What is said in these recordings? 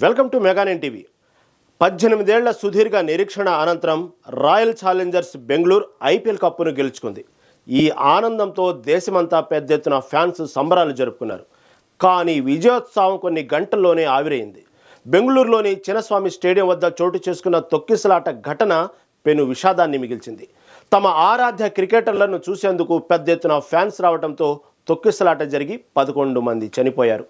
Welcome to Mega Nine TV. 18 ఏళ్ల సుదీర్ఘ నిరీక్షణ అనంతరం రాయల్ ఛాలెంజర్స్ బెంగళూరు ఐపీఎల్ కప్పును గెలుచుకుంది. ఈ ఆనందంతో దేశమంతా పెద్ద ఎత్తున ఫ్యాన్స్ సంబరాలు జరుపుకున్నారు. కానీ విజయోత్సవం కొన్ని గంటల్లోనే ఆవిరైంది. బెంగళూరులోని చిన్నస్వామి స్టేడియం వద్ద చోటు చేసుకున్న తొక్కిసలాట ఘటన పెను విషాదాన్ని మిగిల్చింది. తమ ఆరాధ్య క్రికెటర్లను చూసేందుకు పెద్ద ఎత్తున ఫ్యాన్స్ రావడంతో తొక్కిసలాట జరిగి 11 మంది చనిపోయారు,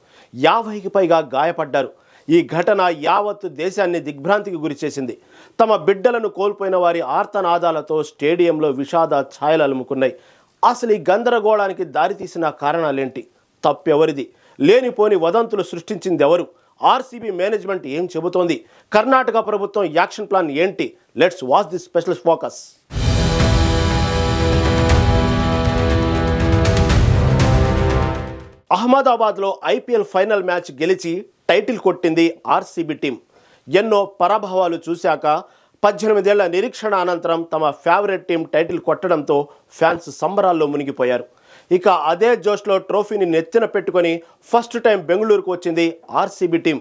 50కి పైగా గాయపడ్డారు. ఈ ఘటన యావత్ దేశాన్ని దిగ్భ్రాంతికి గురిచేసింది. తమ బిడ్డలను కోల్పోయిన వారి ఆర్తనాదాలతో స్టేడియంలో విషాద ఛాయలు అలుముకున్నాయి. అసలు ఈ గందరగోళానికి దారితీసిన కారణాలేంటి? తప్పెవరిది? లేనిపోని వదంతులు సృష్టించింది ఎవరు? ఆర్సీబీ మేనేజ్మెంట్ ఏం చెబుతోంది? కర్ణాటక ప్రభుత్వం యాక్షన్ ప్లాన్ ఏంటి? Let's watch this special focus. అహ్మదాబాద్లో ఐపీఎల్ ఫైనల్ మ్యాచ్ గెలిచి టైటిల్ కొట్టింది ఆర్సీబీ టీం. ఎన్నో పరాభవాలు చూశాక 18 ఏళ్ల నిరీక్షణ అనంతరం తమ ఫేవరెట్ టీం టైటిల్ కొట్టడంతో ఫ్యాన్స్ సంబరాల్లో మునిగిపోయారు. ఇక అదే జోష్లో ట్రోఫీని నెత్తిన పెట్టుకొని ఫస్ట్ టైం బెంగళూరుకు వచ్చింది ఆర్సీబీ టీం.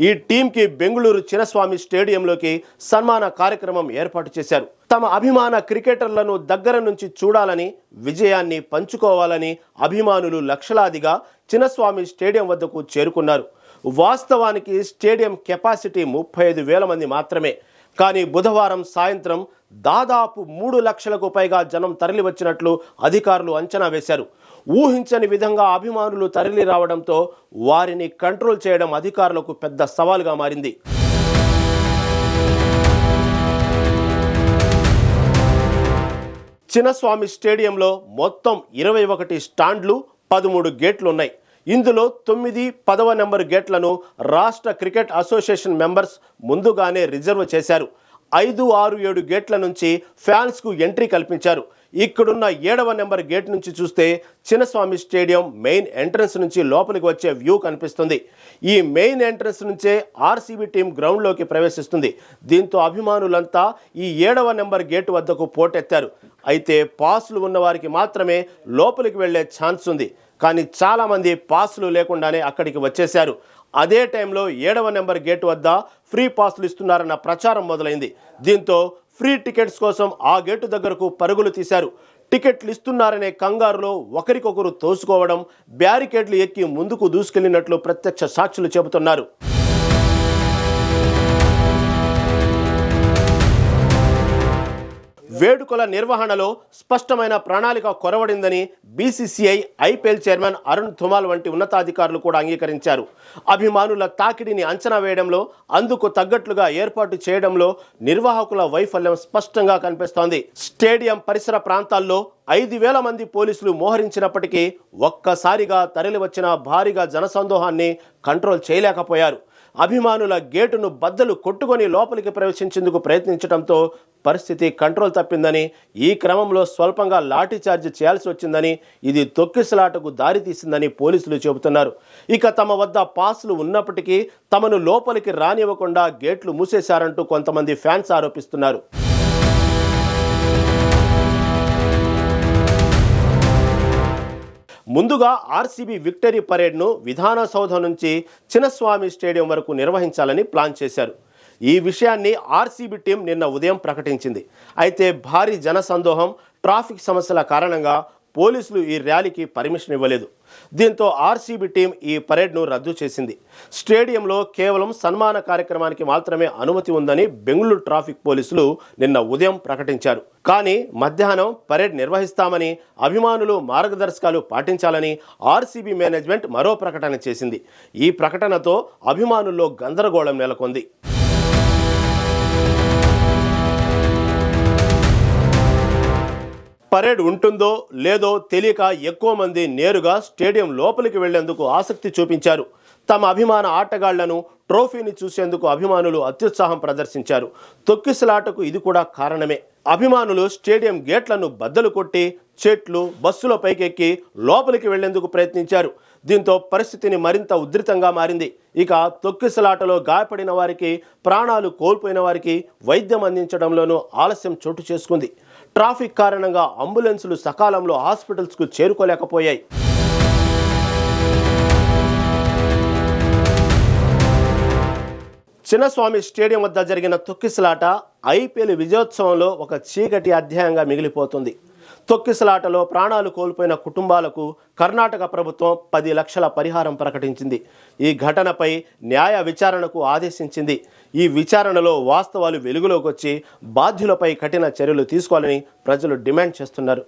ఈ టీంకి బెంగళూరు చిన్నస్వామి స్టేడియంలోకి సన్మాన కార్యక్రమం ఏర్పాటు చేశారు. తమ అభిమాన క్రికెటర్లను దగ్గర నుంచి చూడాలని, విజయాన్ని పంచుకోవాలని అభిమానులు లక్షలాదిగా చిన్నస్వామి స్టేడియం వద్దకు చేరుకున్నారు. వాస్తవానికి స్టేడియం కెపాసిటీ 35,000 మంది మాత్రమే. కానీ బుధవారం సాయంత్రం దాదాపు 3 లక్షలకు పైగా జనం తరలి వచ్చినట్లు అధికారులు అంచనా వేశారు. ఊహించని విధంగా అభిమానులు తరలి రావడంతో వారిని కంట్రోల్ చేయడం అధికారులకు పెద్ద సవాలుగా మారింది. చిన్నస్వామి స్టేడియంలో మొత్తం 21 స్టాండ్లు, 13 గేట్లు ఉన్నాయి. ఇందులో 9, 10వ నెంబర్ గేట్లను రాష్ట్ర క్రికెట్ అసోసియేషన్ మెంబర్స్ ముందుగానే రిజర్వ్ చేశారు. 5, 6, 7 గేట్ల నుంచి ఫ్యాన్స్కు ఎంట్రీ కల్పించారు. ఇక్కడున్న 7వ నెంబర్ గేట్ నుంచి చూస్తే చిన్నస్వామి స్టేడియం మెయిన్ ఎంట్రన్స్ నుంచి లోపలికి వచ్చే వ్యూ కనిపిస్తుంది. ఈ మెయిన్ ఎంట్రన్స్ నుంచే ఆర్సీబీ టీం గ్రౌండ్లోకి ప్రవేశిస్తుంది. దీంతో అభిమానులంతా ఈ 7వ నెంబర్ గేట్ వద్దకు పోటెత్తారు. అయితే పాసులు ఉన్న వారికి మాత్రమే లోపలికి వెళ్లే ఛాన్స్ ఉంది. కానీ చాలామంది పాసులు లేకుండానే అక్కడికి వచ్చేశారు. అదే టైంలో 7వ నెంబర్ గేట్ వద్ద ఫ్రీ పాసులు ఇస్తున్నారన్న ప్రచారం మొదలైంది. దీంతో ఫ్రీ టికెట్స్ కోసం ఆ గేటు దగ్గరకు పరుగులు తీశారు. టికెట్లు ఇస్తున్నారనే కంగారులో ఒకరికొకరు తోసుకోవడం, బ్యారికేడ్లు ఎక్కి ముందుకు దూసుకెళ్లినట్లు ప్రత్యక్ష సాక్షులు చెబుతున్నారు. వేడుకల నిర్వహణలో స్పష్టమైన ప్రణాళిక కొరవడిందని BCCI, IPL chairman Arun Dhumal వంటి ఉన్నతాధికారులు కూడా అంగీకరించారు. అభిమానుల తాకిడిని అంచనా వేయడంలో, అందుకు తగ్గట్లుగా ఏర్పాటు చేయడంలో నిర్వాహకుల వైఫల్యం స్పష్టంగా కనిపిస్తోంది. స్టేడియం పరిసర ప్రాంతాల్లో 5,000 మంది పోలీసులు మోహరించినప్పటికీ ఒక్కసారిగా తరలివచ్చిన భారీగా జనసందోహాన్ని కంట్రోల్ చేయలేకపోయారు. అభిమానుల గేటును బద్దలు కొట్టుకొని లోపలికి ప్రవేశించేందుకు ప్రయత్నించడంతో పరిస్థితి కంట్రోల్ తప్పిందని, ఈ క్రమంలో స్వల్పంగా లాఠీచార్జ్ చేయాల్సి వచ్చిందని, ఇది తొక్కిసలాటకు దారితీసిందని పోలీసులు చెబుతున్నారు. ఇక తమ వద్ద పాసులు ఉన్నప్పటికీ తమను లోపలికి రానివ్వకుండా గేట్లు మూసేశారంటూ కొంతమంది ఫ్యాన్స్ ఆరోపిస్తున్నారు. ముందుగా ఆర్సీబీ విక్టరీ పరేడ్ను విధాన సౌధం నుంచి చిన్నస్వామి స్టేడియం వరకు నిర్వహించాలని ప్లాన్ చేశారు. ఈ విషయాన్ని ఆర్సీబీ టీం నిన్న ఉదయం ప్రకటించింది. అయితే భారీ జనసందోహం, ట్రాఫిక్ సమస్యల కారణంగా పోలీసులు ఈ ర్యాలీకి పర్మిషన్ ఇవ్వలేదు. దీంతో ఆర్సీబీ టీం ఈ పరేడ్ను రద్దు చేసింది. స్టేడియంలో కేవలం సన్మాన కార్యక్రమానికి మాత్రమే అనుమతి ఉందని బెంగళూరు ట్రాఫిక్ పోలీసులు నిన్న ఉదయం ప్రకటించారు. కానీ మధ్యాహ్నం పరేడ్ నిర్వహిస్తామని, అభిమానులు మార్గదర్శకాలు పాటించాలని ఆర్సీబీ మేనేజ్మెంట్ మరో ప్రకటన చేసింది. ఈ ప్రకటనతో అభిమానుల్లో గందరగోళం నెలకొంది. పరేడ్ ఉంటుందో లేదో తెలియక ఎక్కువ మంది నేరుగా స్టేడియం లోపలికి వెళ్లేందుకు ఆసక్తి చూపించారు. తమ అభిమాన ఆటగాళ్లను, ట్రోఫీని చూసేందుకు అభిమానులు అత్యుత్సాహం ప్రదర్శించారు. తొక్కిసలాటకు ఇది కూడా కారణమే. అభిమానులు స్టేడియం గేట్లను బద్దలు కొట్టి చెట్లు, బస్సుల పైకెక్కి లోపలికి వెళ్లేందుకు ప్రయత్నించారు. దీంతో పరిస్థితిని మరింత ఉధృతంగా మారింది. ఇక తొక్కిసలాటలో గాయపడిన వారికి, ప్రాణాలు కోల్పోయిన వారికి వైద్యం అందించడంలోనూ ఆలస్యం చోటు చేసుకుంది. ట్రాఫిక్ కారణంగా అంబులెన్సులు సకాలంలో హాస్పిటల్స్కు చేరుకోలేకపోయాయి. చిన్నస్వామి స్టేడియం వద్ద జరిగిన తొక్కిసలాట ఐపీఎల్ విజయోత్సవంలో ఒక చీకటి అధ్యాయంగా మిగిలిపోతుంది. తొక్కిసలాటలో ప్రాణాలు కోల్పోయిన కుటుంబాలకు కర్ణాటక ప్రభుత్వం 10 లక్షల పరిహారం ప్రకటించింది. ఈ ఘటనపై న్యాయ విచారణకు ఆదేశించింది. ఈ విచారణలో వాస్తవాలు వెలుగులోకి వచ్చి బాధ్యులపై కఠిన చర్యలు తీసుకోవాలని ప్రజలు డిమాండ్ చేస్తున్నారు.